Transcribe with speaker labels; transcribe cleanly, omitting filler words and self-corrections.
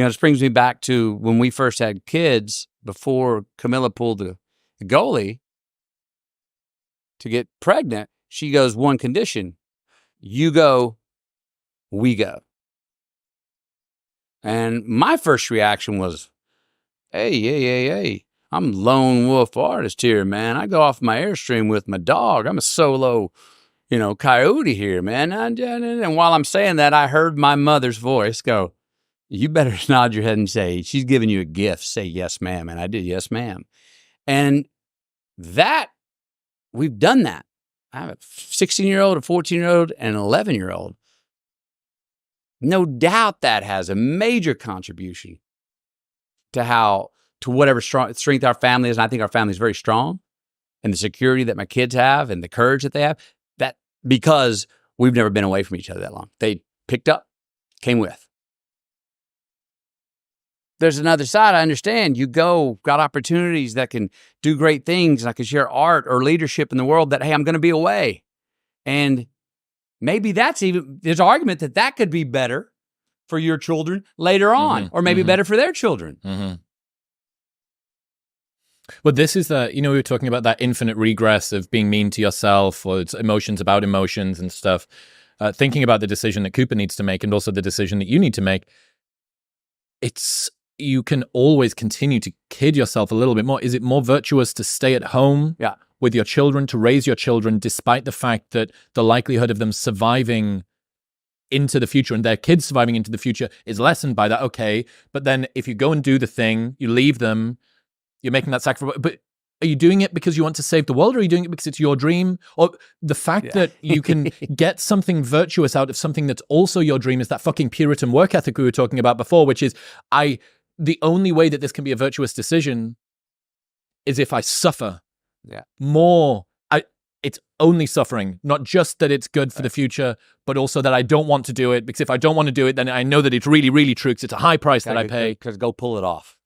Speaker 1: This brings me back to when we first had kids, before Camilla pulled the goalie to get pregnant. She goes, one condition: you go, we go. And my first reaction was, hey, I'm lone wolf artist here, man. I go off my Airstream with my dog. I'm a solo, coyote here, man. And while I'm saying that, I heard my mother's voice go, you better nod your head and say, she's giving you a gift. Say, yes, ma'am. And I did, yes, ma'am. And we've done that. I have a 16-year-old, a 14-year-old, and an 11-year-old. No doubt that has a major contribution to whatever strength our family is. And I think our family is very strong, and the security that my kids have and the courage that they have, that because we've never been away from each other that long. They picked up, came with. There's another side. I understand. You got opportunities that can do great things. And I can share art or leadership in the world that, hey, I'm going to be away. And maybe there's an argument that could be better for your children later on, or maybe better for their children.
Speaker 2: Well, this is we were talking about that infinite regress of being mean to yourself, or it's emotions about emotions and stuff. Thinking about the decision that Cooper needs to make, and also the decision that you need to make. You can always continue to kid yourself a little bit more. Is it more virtuous to stay at home with your children, to raise your children, despite the fact that the likelihood of them surviving into the future and their kids surviving into the future is lessened by that? Okay, but then if you go and do the thing, you leave them, you're making that sacrifice. But are you doing it because you want to save the world, or are you doing it because it's your dream? Or the fact that you can get something virtuous out of something that's also your dream is that fucking Puritan work ethic we were talking about before, which is the only way that this can be a virtuous decision is if I suffer more. It's only suffering, not just that it's good for the future, but also that I don't want to do it, because if I don't want to do it, then I know that it's really, really true, because it's a high price that I pay.
Speaker 1: Because go pull it off.